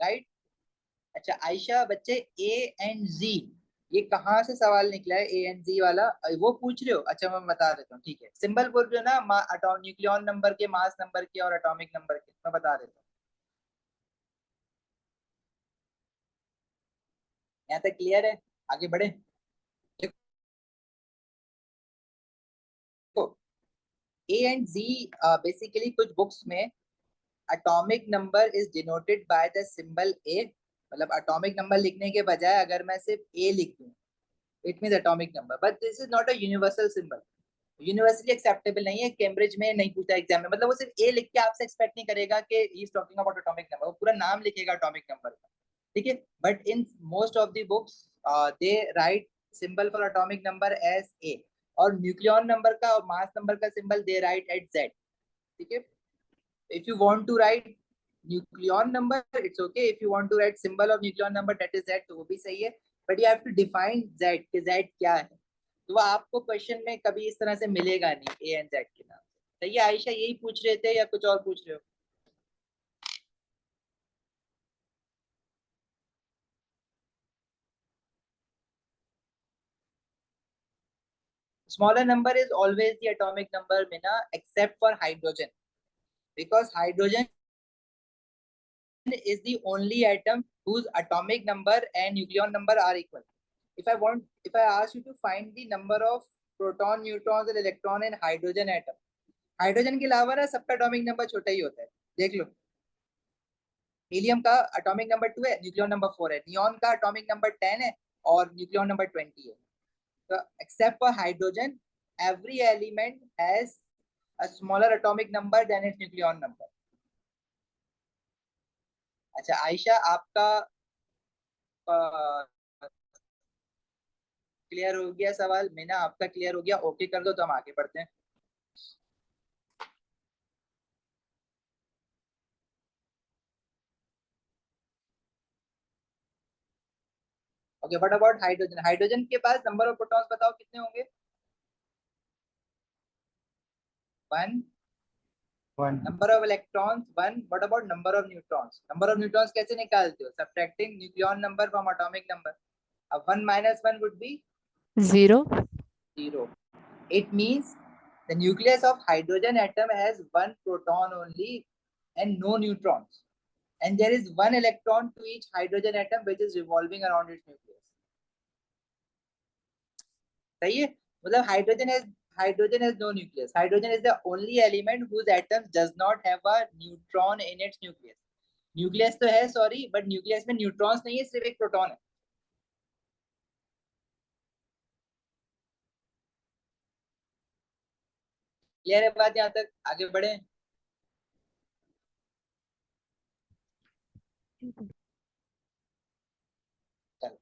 राइट? अच्छा आयशा, बच्चे A and Z ये कहाँ से सवाल निकला है ए एन जी वाला? वो पूछ रहे हो? अच्छा मैं बता देता हूँ, ठीक है। सिंबल बोल रहे हो ना, न्यूक्लियन नंबर के, मास नंबर के और एटॉमिक नंबर के, मैं बता देता हूँ। यहाँ तक क्लियर है? आगे बढ़े। देखो, ए एंड जी बेसिकली कुछ बुक्स में atomic number is denoted by the symbol A. मतलब एटॉमिक नंबर लिखने के बजाय अगर मैं सिर्फ ए लिख दूं, it means atomic number, but this is not a universal symbol. Universally acceptable नहीं है, कैम्ब्रिज में नहीं पूछा एग्जाम में। मतलब वो सिर्फ ए लिख के आपसे एक्सपेक्ट नहीं करेगा कि he is talking about atomic number, वो पूरा नाम लिखेगा एटॉमिक नंबर का, ठीक है। But in most of the books they write symbol for atomic number as A, और न्यूक्लियन नंबर का और मास नंबर का symbol they write at Z, ठीक है। If you want to write nucleon number, it's okay. If you want to write symbol of nucleon number, that is Z, तो वो भी सही है। But you have to define Z, कि Z क्या है। तो वो आपको क्वेश्चन में कभी इस तरह से मिलेगा नहीं, ए एंड जेड के नाम से। सही है आयशा, यही पूछ रहे थे या कुछ और पूछ रहे हो? Smaller number is always the atomic number, Mina, except for hydrogen, because hydrogen is the only atom whose atomic number and nucleon number are equal. If I ask you to find the number of proton, neutrons and electron in hydrogen atom, hydrogen के अलावा ना सबका atomic number छोटा ही होता है, देख लो। Helium का atomic number 2 है, न्यूक्लियन नंबर 4 है। नियॉन का एटॉमिक नंबर 10 है और न्यूक्लियन नंबर 20 है। तो except for hydrogen, every element has a smaller atomic number than its nucleon number. अच्छा आयशा, आपका क्लियर हो गया सवाल? मीना आपका क्लियर हो गया? ओके कर दो तो हम आगे बढ़ते हैं। Okay, what about hydrogen? Hydrogen के पास नंबर ऑफ प्रोटॉन्स बताओ कितने होंगे? 1। 1. Number of electrons 1। What about number of neutrons? Number of neutrons कैसे निकालते हो? Subtracting nucleon number from atomic number. अब 1 minus 1 would be 0. 0. It means the nucleus of hydrogen atom has 1 proton only and no neutrons, and there is 1 electron to each hydrogen atom which is revolving around its nucleus. सही है? मतलब hydrogen has no nucleus. Hydrogen is the only element whose atoms does not have a neutron in its nucleus. Nucleus तो है, sorry, but nucleus में neutrons नहीं है, सिर्फ एक प्रोटॉन है। क्लियर है बात? यहाँ तक आगे बढ़े। चलो,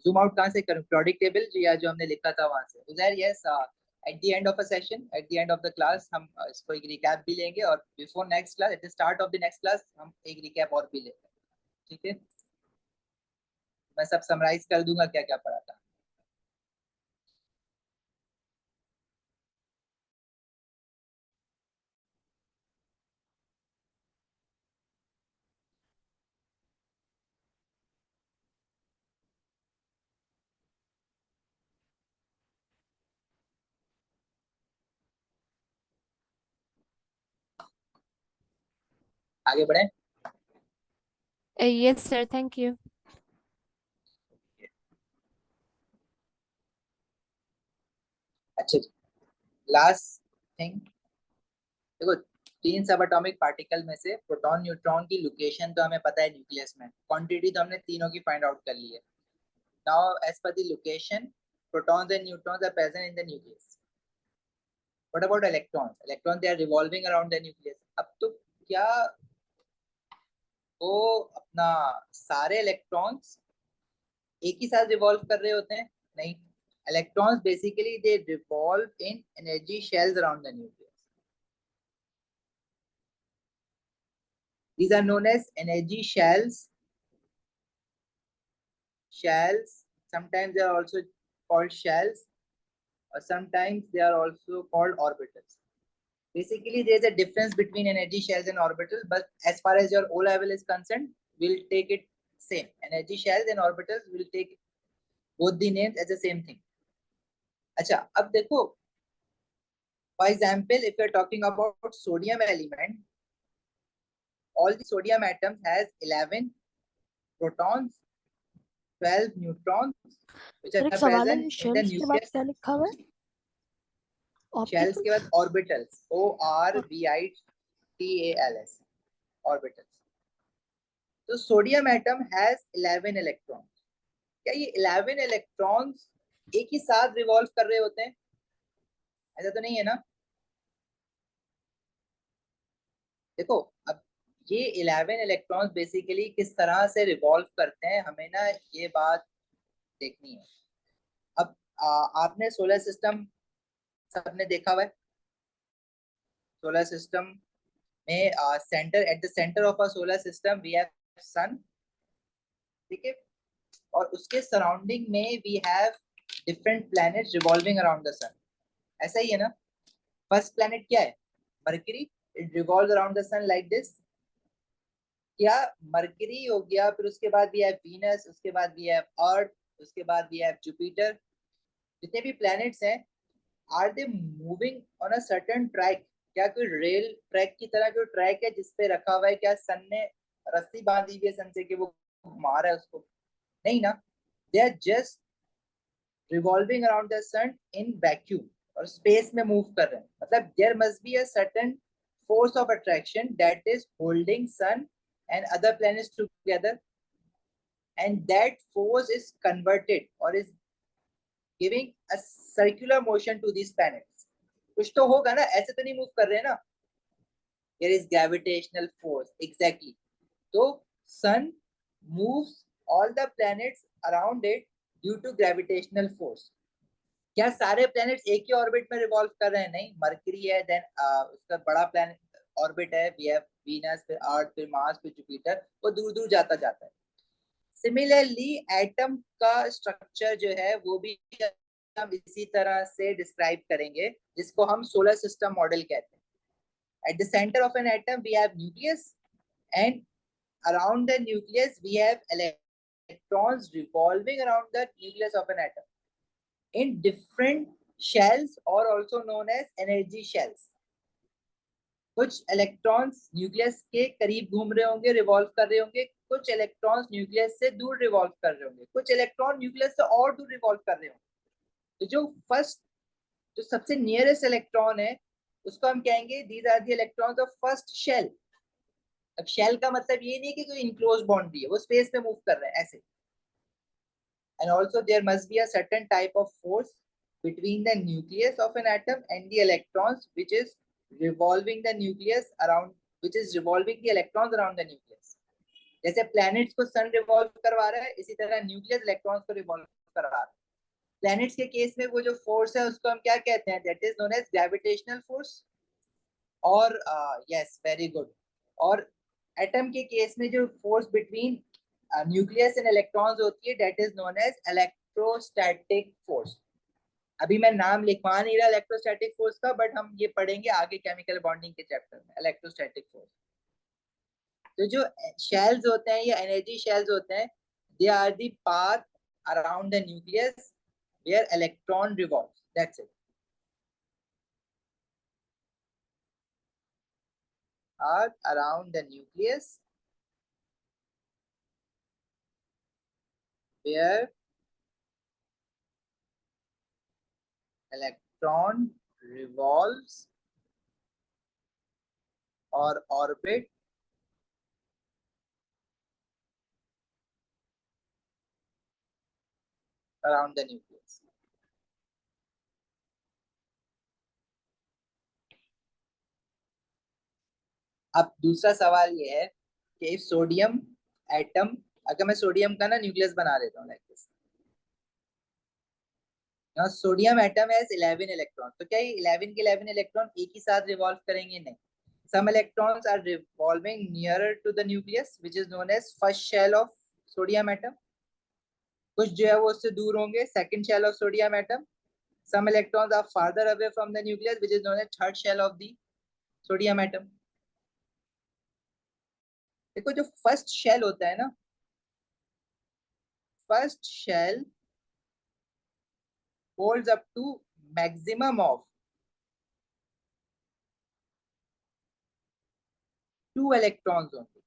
जूम आउट कहाँ से करूं? प्रोडिक्ट टेबल या जो हमने लिखा था वहां से? उधर, yes. At the end of a session, at the end of the class, हम इसको एक रिकैप भी लेंगे, और before next class, at the start of the next class, हम एक रिकैप और भी लेंगे, ठीक है। मैं सब समराइज कर दूंगा क्या क्या पढ़ा था। आगे बढ़े। Yes, sir. Thank you. अच्छा, लास्ट थिंग, देखो, 3 सब एटॉमिक पार्टिकल में से प्रोटॉन न्यूट्रॉन की लोकेशन तो हमें पता है न्यूक्लियस में, क्वांटिटी तो हमने तीनों की फाइंड आउट कर ली है। Now as per the location, protons and neutrons are present in the nucleus. What about electrons? Electron they are revolving around the nucleus. अब तो क्या वो अपना सारे इलेक्ट्रॉन्स एक ही साथ रिवॉल्व कर रहे होते हैं? नहीं, electrons basically they revolve in energy shells around the nucleus. These are known as energy shells. Sometimes they are also called shells. or sometimes they are also called orbitals. Basically, there is a difference between energy shells and orbitals, but as far as your O level is concerned, we'll take it same. Energy shells and orbitals will take both the names as the same thing. अच्छा, अब देखो, for example, if you're talking about sodium element, all the sodium atoms has 11 protons, 12 neutrons, which sir are एक सवाल है, present in the shells के बाद nucleus. क्या लिखा हुआ है? Shells के बाद orbitals, orbitals, orbitals. तो सोडियम एटम हैज 11 इलेक्ट्रॉन. क्या ये 11 इलेक्ट्रॉन्स एक ही साथ रिवॉल्व कर रहे होते हैं? ऐसा तो नहीं है ना. देखो, अब ये 11 इलेक्ट्रॉन्स बेसिकली किस तरह से रिवॉल्व करते हैं, हमें ना ये बात देखनी है. अब आपने सोलर सिस्टम सबने देखा हुआ है. सोलर सिस्टम में centre, at the centre of a solar system we have sun. ठीक है, और उसके सराउंडिंग में we have different planets revolving around the sun. ऐसा ही है ना. फर्स्ट प्लैनेट क्या है? Mercury. It revolves around the sun like this. क्या मरकरी हो गया, फिर उसके बाद वी हैव वीनस, उसके बाद वी हैव अर्थ, उसके बाद वी हैव जुपिटर. जितने भी प्लैनेट्स हैं, are they moving on a certain track? क्या कोई रेल ट्रैक की तरह जो ट्रैक है जिस पे रखा हुआ है, क्या सन ने रस्सी बांधी हुई है सन से कि वो घुमा रहा है उसको? नहीं ना. They are just revolving around the sun in vacuum, और स्पेस में मूव कर रहे हैं. मतलब there must be a certain force of attraction that is holding sun and other planets together, and that force is converted or is giving a circular motion to these planets. कुछ तो होगा ना, ऐसे तो नहीं मूव कर रहे हैं ना. There is gravitational force, exactly. तो sun moves all the planets around it due to gravitational force. क्या सारे planets एक ही ऑर्बिट में रिवॉल्व कर रहे हैं? नहीं. मरकरी है, देन उसका बड़ा प्लैनेट ऑर्बिट है, वी हैव वीनस, फिर अर्थ, फिर मार्स, फिर जुपिटर. वो दूर दूर जाता जाता है. सिमिलरली एटम का स्ट्रक्चर जो है वो भी हम इसी तरह से डिस्क्राइब करेंगे, जिसको हम सोलर सिस्टम मॉडल कहते हैं. At the centre of an atom we have nucleus, and around the nucleus we have electrons revolving around the nucleus of an atom in different shells, or also known as energy shells. कुछ electrons nucleus के करीब घूम रहे होंगे, revolve कर रहे होंगे. कुछ इलेक्ट्रॉन्स न्यूक्लियस से दूर रिवॉल्व कर रहे होंगे. कुछ इलेक्ट्रॉन न्यूक्लियस से और दूर रिवॉल्व कर रहे होंगे. तो जो सबसे नियरेस्ट इलेक्ट्रॉन है, उसको हम कहेंगे these are the electrons of first shell. अब शेल का मतलब ये नहीं कि कोई इनक्लोज बाउंड्री है, वो स्पेस में मूव कर रहे हैं ऐसे. And also there must be a certain type of force between the nucleus of an atom and the electrons, which is revolving the nucleus around, which is revolving the electrons around the nucleus. जैसे planets को sun revolve करवा रहा है, इसी तरह nucleus electrons को revolve करवा रहा है. Planets के केस में वो जो force है उसको हम क्या कहते हैं? That is known as gravitational force. और yes, very good. और atom के केस में जो force between nucleus and electrons होती है, that is known as electrostatic force. अभी मैं नाम लिखवा नहीं रहा इलेक्ट्रोस्टैटिक फोर्स का, बट हम ये पढ़ेंगे आगे केमिकल बॉन्डिंग के चैप्टर में, इलेक्ट्रोस्टैटिक फोर्स. तो जो शेल्स होते हैं या एनर्जी शेल्स होते हैं, they are the path around the nucleus where electron revolves. That's it. Path around the nucleus where electron revolves or orbit around the nucleus. अब दूसरा सवाल ये है कि सोडियम एटम, अगर मैं सोडियम का ना न्यूक्लियस बना देता हूँ like this. Now sodium atom has 11 electrons. तो क्या ये 11 के 11 इलेक्ट्रॉन एक ही साथ रिवॉल्व करेंगे? नहीं. Some electrons are revolving nearer to the nucleus, which is known as first shell of sodium atom. कुछ जो है वो उससे दूर होंगे, second shell of sodium atom. some electrons are farther away from the nucleus, which is known as third shell of the sodium atom. देखो जो first shell होता है ना, first shell holds up to maximum of 2 electrons only.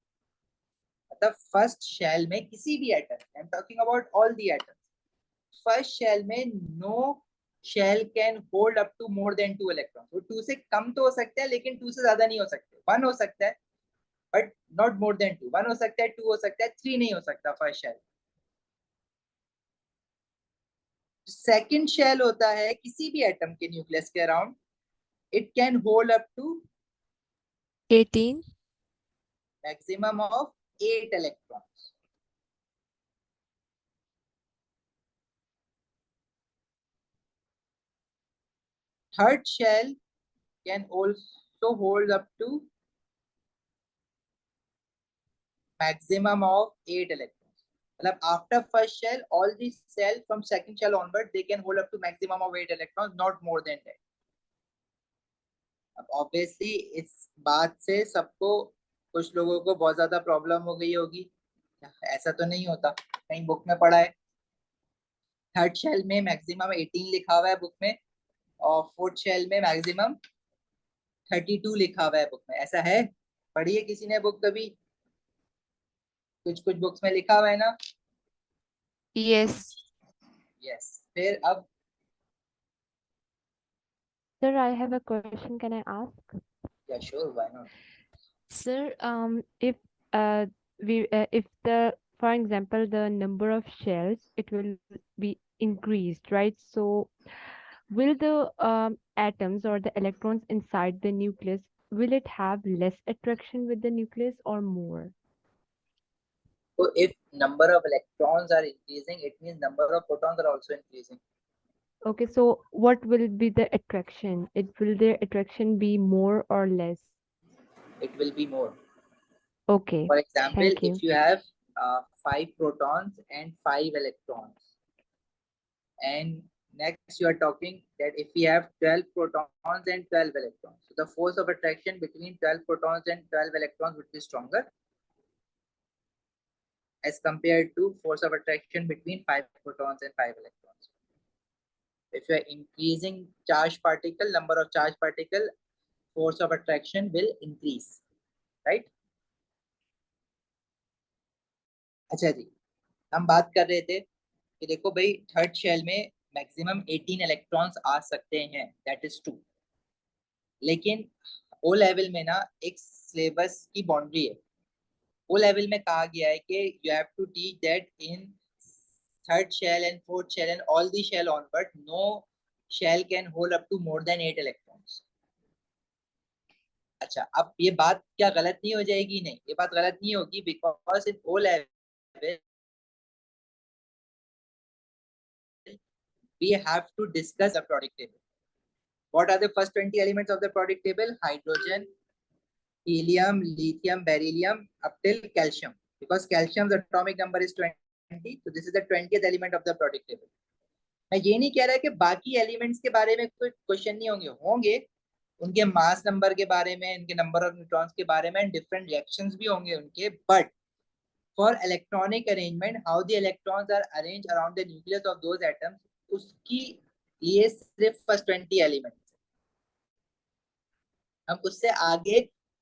मतलब first shell में किसी भी atom, I am talking about all the atoms, first shell में no shell can hold up to more than 2 electrons. वो 2 से कम तो हो सकता है लेकिन 2 से ज्यादा नहीं हो सकते. 1 हो सकता है बट नॉट मोर देन 2. 1 हो सकता है, 2 हो सकता है, 3 नहीं हो सकता फर्स्ट शेल. सेकंड शेल होता है किसी भी एटम के न्यूक्लियस के around, it can hold up to 18. Maximum of 8 electrons. Third shell can also hold up to maximum of 8 electrons. मतलब after first shell, all these cells from second shell onward, they can hold up to maximum of 8 electrons, not more than that. अब obviously इस बात से सबको, कुछ लोगों को बहुत ज्यादा प्रॉब्लम हो गई होगी. ऐसा तो नहीं होता, कहीं बुक में पढ़ा है थर्ड शेल में मैक्सिमम 18 लिखा हुआ है बुक में, और फोर्थ शेल में मैक्सिमम 32 लिखा हुआ है बुक में. ऐसा है? पढ़ी है किसी ने बुक कभी? कुछ कुछ बुक्स में लिखा हुआ है ना. Yes. यस. फिर अब Sir, I have a question. Can I ask? या sure, why not. Sir, If if for example, the number of shells, it will be increased, right? So will the atoms or the electrons inside the nucleus, will it have less attraction with the nucleus or more? So if number of electrons are increasing, it means number of protons are also increasing. Okay, so what will be the attraction? Will the attraction be more or less? It will be more. Okay, For example, thank you. if you have 5 protons and 5 electrons, and next you are talking that if we have 12 protons and 12 electrons, so the force of attraction between 12 protons and 12 electrons would be stronger as compared to force of attraction between 5 protons and 5 electrons. If you are increasing charge particle, number of charge particle, force of attraction will increase, right? अच्छा जी, हम बात कर रहे थे कि देखो भाई third shell में मैक्सिमम 18 इलेक्ट्रॉन्स आ सकते हैं, दैट इज ट्रू. लेकिन ओ लेवल में ना एक सिलेबस की बाउंड्री है. ओ लेवल में कहा गया है कि you have to teach that in third shell and fourth shell and all the shell onward, no shell can hold up to more than 8 electrons. अच्छा, अब ये बात क्या गलत नहीं हो जाएगी? नहीं, ये बात गलत नहीं होगी, because in O level we have to discuss the periodic table. What are the first 20 elements of the periodic table? Hydrogen, helium, lithium, beryllium, up till calcium. Because calcium's atomic number is 20, so this is the 20th element of the periodic table. मैं ये नहीं कह रहा कि बाकी elements के बारे में कोई क्वेश्चन नहीं होंगे, उनके मास नंबर के बारे में, उनके नंबर ऑफ न्यूट्रॉन्स के बारे में, डिफरेंट रिएक्शंस भी होंगे उनके, but for electronic arrangement, how the electrons are arrange around the nucleus of those atoms, उसकी लिए सिर्फ फर्स्ट 20 एलिमेंट्स. हम उससे आगे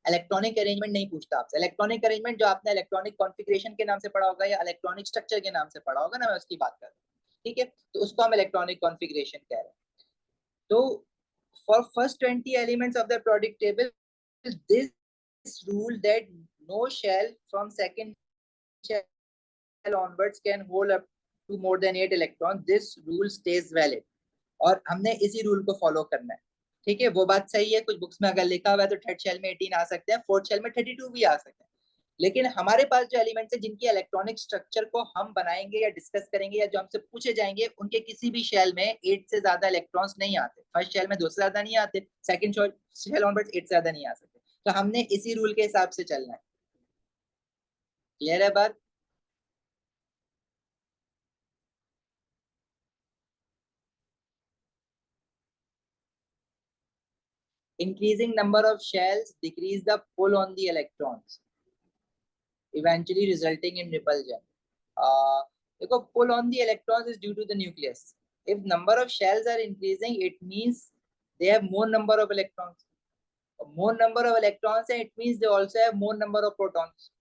इलेक्ट्रॉनिक अरेंजमेंट नहीं पूछता आपसे. इलेक्ट्रॉनिक अरेंजमेंट जो आपने इलेक्ट्रॉनिक कॉन्फ़िगरेशन के नाम से पढ़ा होगा या इलेक्ट्रॉनिक स्ट्रक्चर के नाम से पढ़ा होगा ना, मैं उसकी बात कर रहा हूँ. ठीक है, तो उसको हम इलेक्ट्रॉनिक कॉन्फ़िगरेशन कह रहे हैं. तो for first 20 elements of the periodic table, this rule that no shell from second shell onwards can hold up to more than 8 electrons, this rule stays valid. और हमने इसी रूल को फॉलो करना है. ठीक है, वो बात सही है. कुछ बुक्स में अगर लिखा हुआ है तो थर्ड शेल में 18 आ सकते हैं, फोर्थ शेल में 32 भी आ सकते हैं. लेकिन हमारे पास जो एलिमेंट्स है जिनकी इलेक्ट्रॉनिक स्ट्रक्चर को हम बनाएंगे या डिस्कस करेंगे या जो हमसे पूछे जाएंगे, उनके किसी भी शेल में 8 से ज्यादा इलेक्ट्रॉन्स नहीं आते. फर्स्ट शेल में 2 से ज्यादा नहीं आते, सेकंड शेल ऑनवर्ड्स 8 से ज्यादा नहीं आ सकते. तो हमने इसी रूल के हिसाब से चलना है. क्लियर है बात? increasing number of shells decrease the pull on the electrons, eventually resulting in repulsion. Because pull on the electrons is due to the nucleus. If number of shells are increasing, it means they have more number of electrons. More number of electrons, and it means they also have more number of protons.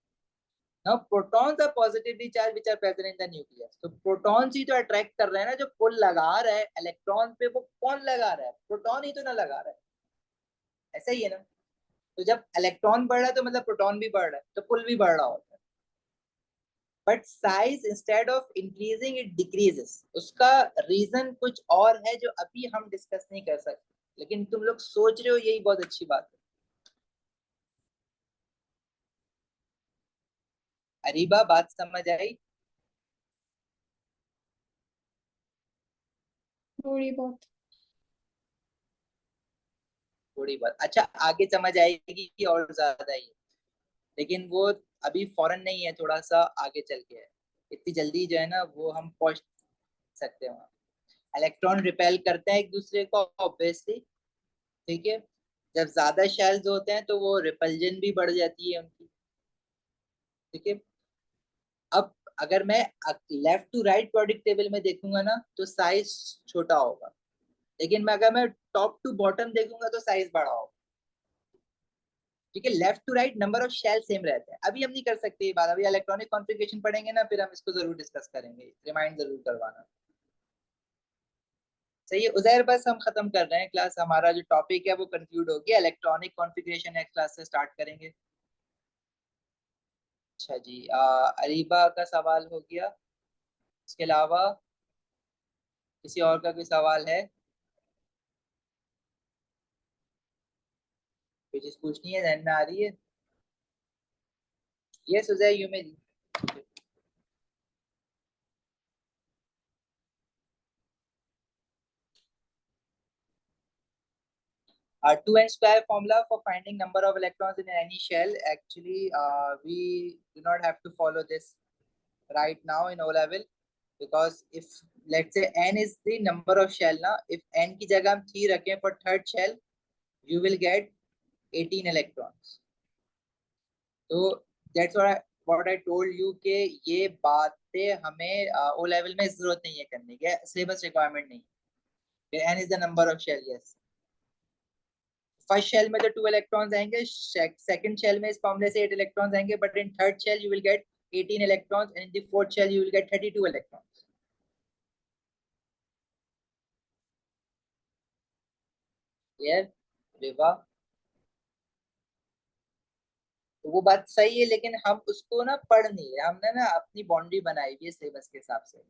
Now protons are positively charged which are present in the nucleus. तो protons ही तो attract कर रहे हैं ना, जो pull लगा रहा है electron पे, वो कौन लगा रहा है? proton ही तो ना लगा रहा है, ऐसा ही है ना। तो जब electron बढ़ रहा है तो मतलब proton भी बढ़ रहा है, तो pull भी बढ़ रहा होता है। But size instead of increasing it decreases. उसका reason कुछ और है जो अभी हम discuss नहीं कर सकते, लेकिन तुम लोग सोच रहे हो, यही बहुत अच्छी बात है। अरीबा, बात समझ आई? थोड़ी बहुत। थोड़ी बहुत, अच्छा आगे समझ आएगी कि और ज्यादा ही, लेकिन वो अभी फौरन नहीं है, थोड़ा सा आगे चल के है। इतनी जल्दी जो है ना वो हम पहुंच सकते हैं वहां। इलेक्ट्रॉन रिपेल करते हैं एक दूसरे को ऑब्वियसली, ठीक है। जब ज्यादा शेल्स होते हैं तो वो रिपल्जन भी बढ़ जाती है उनकी, ठीक है। अब अगर मैं left to right product table में देखूंगा ना तो साइज छोटा होगा, लेकिन अगर मैं टॉप टू बॉटम देखूंगा तो साइज बड़ा होगा, ठीक है। Left to right number of shell same रहता है। अभी हम नहीं कर सकते ये बात, अभी इलेक्ट्रॉनिक कॉन्फ़िगरेशन पढ़ेंगे ना, फिर हम इसको जरूर डिस्कस करेंगे, रिमाइंड जरूर करवाना। सही है उजैर, बस हम खत्म कर रहे हैं क्लास, हमारा जो टॉपिक है वो कंक्लूड हो गया। इलेक्ट्रॉनिक कॉन्फ़िगरेशन नेक्स्ट क्लास से स्टार्ट करेंगे। अच्छा जी, अरीबा का सवाल हो गया, इसके अलावा किसी और का कोई सवाल है? कोई चीज पूछनी है, ध्यान में आ रही है? Yes Uzair, you may. Our 2n square formula for finding number of electrons in any shell. Actually, we do not have to follow this right now in O level, because if let's say n is the number of shell now, if n की जगह हम 3 रखें for third shell, you will get 18 electrons. So that's what I told you कि ये बातें हमें O level में जरूरत नहीं है करने की, syllabus requirement नहीं है। n is the number of shell, yes. First shell में जो 2 इलेक्ट्रॉन्स आएंगे, सेकंड शेल में इस फॉर्मूले से 8 इलेक्ट्रॉन्स आएंगे, but in third shell you will get 18 electrons, and in the fourth shell you will get 32 electrons. Clear Reva? तो वो बात सही है, लेकिन हम उसको ना पढ़ नहीं रहे, हमने ना अपनी बाउंड्री बनाई हुई है सिलेबस के हिसाब से।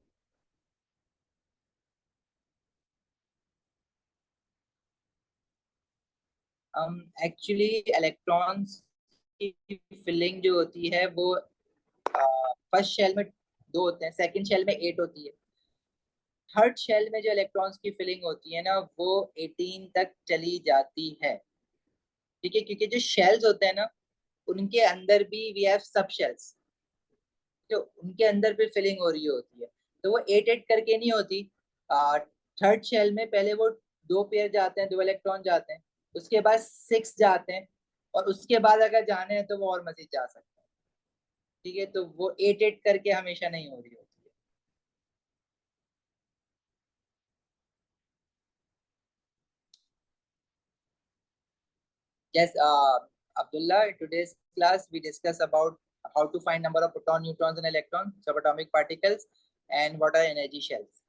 हम एक्चुअली इलेक्ट्रॉन्स की फिलिंग जो होती है वो फर्स्ट शेल में 2 होते हैं, सेकंड शेल में 8 होती है, थर्ड शेल में जो इलेक्ट्रॉन्स की फिलिंग होती है ना वो 18 तक चली जाती है, ठीक है। क्योंकि जो शेल्स होते हैं ना उनके अंदर भी वी हैव सब शेल्स, जो उनके अंदर भी फिलिंग हो रही होती है, तो वो 8 करके नहीं होती। थर्ड शेल में पहले वो 2 पेयर जाते हैं, 2 इलेक्ट्रॉन जाते हैं, उसके बाद 6 जाते हैं, और उसके बाद अगर जाने हैं तो वो और मजीद जा सकते हैं, ठीक है। तो वो 8 करके हमेशा नहीं हो रही होती है। Yes, Abdullah, in today's class we discuss about how to find number of proton, neutrons and electrons, subatomic particles, and what are energy shells.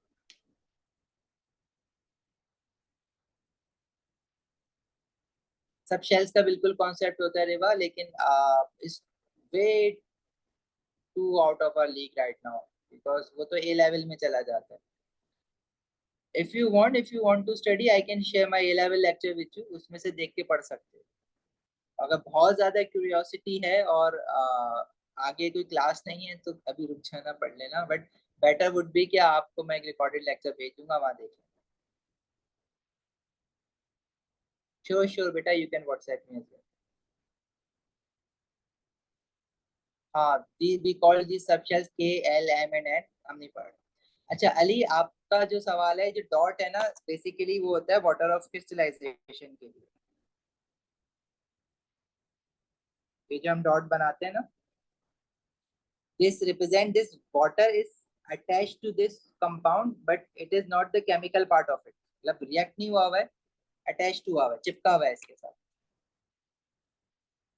सब शेल्स का बिल्कुल कॉन्सेप्ट होता है रेवा, लेकिन इस way too out of our league right now, because वो तो ए level में चला जाता है। if you want to study, I can share my A level lecture with you, उसमें से देख के पढ़ सकते हो। अगर बहुत ज्यादा क्यूरियोसिटी है और आगे कोई क्लास नहीं है तो अभी रुक जाना, पढ़ लेना, बट बेटर वुड बी कि आपको मैं एक रिकॉर्डेड लेक्चर भेज दूंगा, वहां देख लेना। श्योर बेटा, you can WhatsApp me as well. हाँ, we call this sub shells K, L, M and N, हम नहीं पढ़। अच्छा अली, आपका जो सवाल है, जो डॉट है ना, बेसिकली वो होता है वाटर ऑफ क्रिस्टलाइजेशन के लिए, ये जो हम डॉट बनाते हैं ना, this represent this water is attached to this compound but it is not the chemical part of it, मतलब रिएक्ट नहीं हुआ हुआ है, अटैच्ड हुआ हुआ है, चिपका हुआ है इसके साथ।